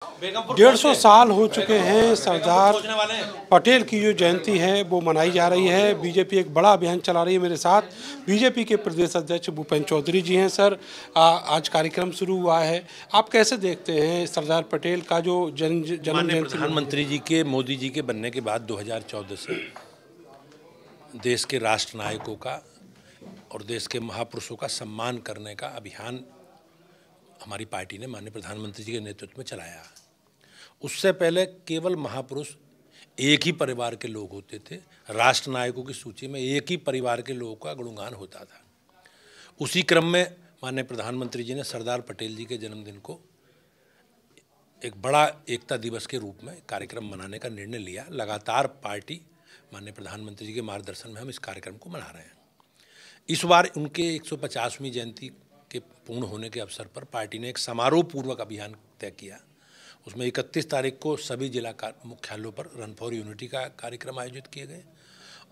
150 साल हो चुके हैं सरदार पटेल की जो जयंती है वो मनाई जा रही है। बीजेपी एक बड़ा अभियान चला रही है। मेरे साथ बीजेपी के प्रदेश अध्यक्ष भूपेंद्र चौधरी जी हैं। सर, आज कार्यक्रम शुरू हुआ है, आप कैसे देखते हैं सरदार पटेल का जो जन्म जयंती? प्रधानमंत्री जी के, मोदी जी के बनने के बाद 2014 से देश के राष्ट्र नायकों का और देश के महापुरुषों का सम्मान करने का अभियान हमारी पार्टी ने माननीय प्रधानमंत्री जी के नेतृत्व में चलाया। उससे पहले केवल महापुरुष एक ही परिवार के लोग होते थे। राष्ट्र नायकों की सूची में एक ही परिवार के लोगों का गुणगान होता था। उसी क्रम में माननीय प्रधानमंत्री जी ने सरदार पटेल जी के जन्मदिन को एक बड़ा एकता दिवस के रूप में कार्यक्रम मनाने का निर्णय लिया। लगातार पार्टी माननीय प्रधानमंत्री जी के मार्गदर्शन में हम इस कार्यक्रम को मना रहे हैं। इस बार उनके 150वीं जयंती के पूर्ण होने के अवसर पर पार्टी ने एक समारोह पूर्वक अभियान तय किया। उसमें 31 तारीख को सभी जिला मुख्यालयों पर रन फॉर यूनिटी का कार्यक्रम आयोजित किए गए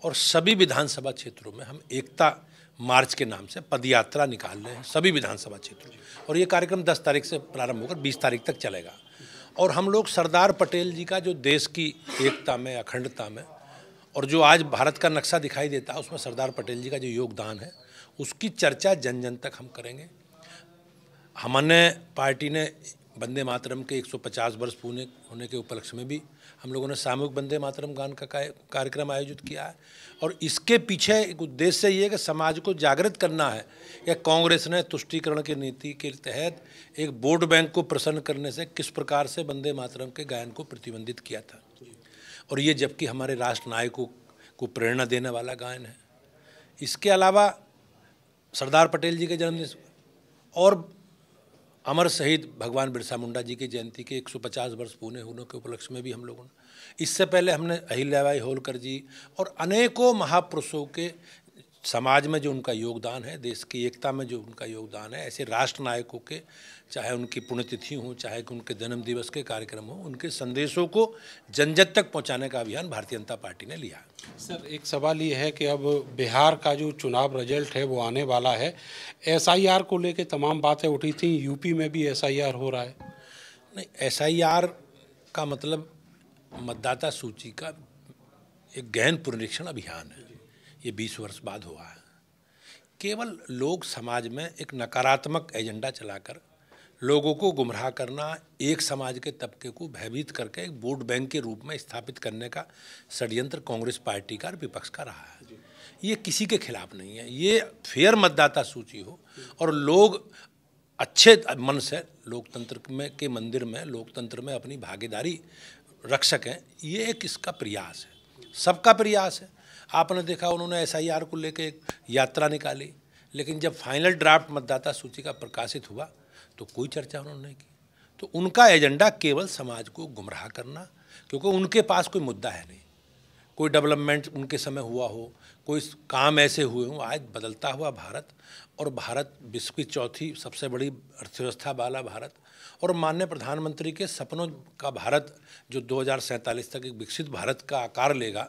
और सभी विधानसभा क्षेत्रों में हम एकता मार्च के नाम से पदयात्रा निकाल रहे हैं सभी विधानसभा क्षेत्रों में। और ये कार्यक्रम 10 तारीख से प्रारंभ होकर 20 तारीख तक चलेगा। और हम लोग सरदार पटेल जी का जो देश की एकता में, अखंडता में और जो आज भारत का नक्शा दिखाई देता है, उसमें सरदार पटेल जी का जो योगदान है उसकी चर्चा जन जन तक हम करेंगे। हमने पार्टी ने वंदे मातरम के 150 वर्ष पूरे होने के उपलक्ष्य में भी हम लोगों ने सामूहिक वंदे मातरम गान का कार्यक्रम आयोजित किया है। और इसके पीछे एक उद्देश्य ये है कि समाज को जागृत करना है कि कांग्रेस ने तुष्टीकरण की नीति के तहत एक वोट बैंक को प्रसन्न करने से किस प्रकार से वंदे मातरम के गायन को प्रतिबंधित किया था। और ये जबकि हमारे राष्ट्र नायकों को प्रेरणा देने वाला गायन है। इसके अलावा सरदार पटेल जी के जन्मदिन और अमर शहीद भगवान बिरसा मुंडा जी की जयंती के 150 वर्ष पूरे होने के उपलक्ष्य में भी हम लोगों ने, इससे पहले हमने अहिल्याबाई होलकर जी और अनेकों महापुरुषों के समाज में जो उनका योगदान है, देश की एकता में जो उनका योगदान है, ऐसे राष्ट्र नायकों के, चाहे उनकी पुण्यतिथि हो, चाहे उनके जन्म दिवस के कार्यक्रम हो, उनके संदेशों को जन जन तक पहुंचाने का अभियान भारतीय जनता पार्टी ने लिया। सर, एक सवाल ये है कि अब बिहार का जो चुनाव रिजल्ट है वो आने वाला है। SIR को लेकर तमाम बातें उठी थी, यूपी में भी SIR हो रहा है। नहीं, SIR का मतलब मतदाता सूची का एक गहन पुनरीक्षण अभियान है। ये 20 वर्ष बाद हुआ है। केवल लोग समाज में एक नकारात्मक एजेंडा चलाकर लोगों को गुमराह करना, एक समाज के तबके को भयभीत करके एक वोट बैंक के रूप में स्थापित करने का षड्यंत्र कांग्रेस पार्टी का और विपक्ष का रहा है। ये किसी के खिलाफ नहीं है। ये फेयर मतदाता सूची हो और लोग अच्छे मन से लोकतंत्र में के मंदिर में, लोकतंत्र में अपनी भागीदारी रख सकें, ये एक इसका प्रयास है, सबका प्रयास है। आपने देखा उन्होंने SIR को लेकर एक यात्रा निकाली, लेकिन जब फाइनल ड्राफ्ट मतदाता सूची का प्रकाशित हुआ तो कोई चर्चा उन्होंने नहीं की। तो उनका एजेंडा केवल समाज को गुमराह करना, क्योंकि उनके पास कोई मुद्दा है नहीं, कोई डेवलपमेंट उनके समय हुआ हो, कोई काम ऐसे हुए हों। आज बदलता हुआ भारत और भारत विश्व की चौथी सबसे बड़ी अर्थव्यवस्था वाला भारत और माननीय प्रधानमंत्री के सपनों का भारत जो 2047 तक एक विकसित भारत का आकार लेगा,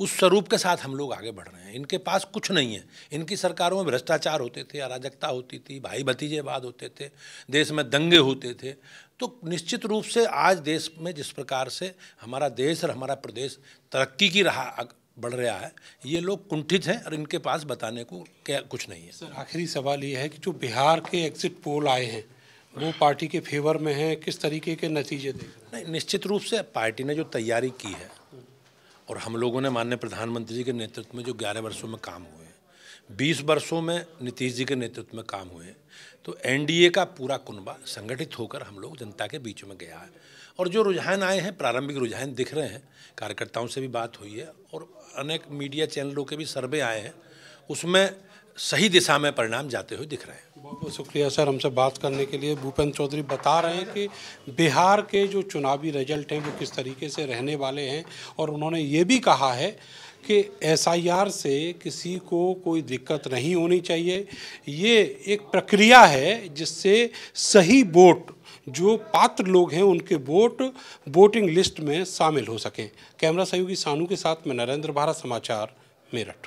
उस स्वरूप के साथ हम लोग आगे बढ़ रहे हैं। इनके पास कुछ नहीं है। इनकी सरकारों में भ्रष्टाचार होते थे, अराजकता होती थी, भाई भतीजेवाद होते थे, देश में दंगे होते थे। तो निश्चित रूप से आज देश में जिस प्रकार से हमारा देश और हमारा प्रदेश तरक्की की राह बढ़ रहा है, ये लोग कुंठित हैं और इनके पास बताने को क्या कुछ नहीं है। सर, आखिरी सवाल ये है कि जो बिहार के एग्जिट पोल आए हैं वो पार्टी के फेवर में हैं, किस तरीके के नतीजे देख रहे हैं? नहीं, निश्चित रूप से पार्टी ने जो तैयारी की है और हम लोगों ने माननीय प्रधानमंत्री जी के नेतृत्व में जो 11 वर्षों में काम हुए हैं, 20 वर्षों में नीतीश जी के नेतृत्व में काम हुए हैं, तो NDA का पूरा कुनबा संगठित होकर हम लोग जनता के बीच में गया है। और जो रुझान आए हैं, प्रारंभिक रुझान दिख रहे हैं, कार्यकर्ताओं से भी बात हुई है और अनेक मीडिया चैनलों के भी सर्वे आए हैं, उसमें सही दिशा में परिणाम जाते हुए दिख रहे हैं। बहुत बहुत शुक्रिया सर, हमसे बात करने के लिए। भूपेंद्र चौधरी बता रहे हैं कि बिहार के जो चुनावी रिजल्ट हैं वो किस तरीके से रहने वाले हैं और उन्होंने ये भी कहा है कि SIR से किसी को कोई दिक्कत नहीं होनी चाहिए। ये एक प्रक्रिया है जिससे सही वोट, जो पात्र लोग हैं उनके वोट वोटिंग लिस्ट में शामिल हो सकें। कैमरा सहयोगी सानू के साथ में नरेंद्र, भारत समाचार, मेरठ।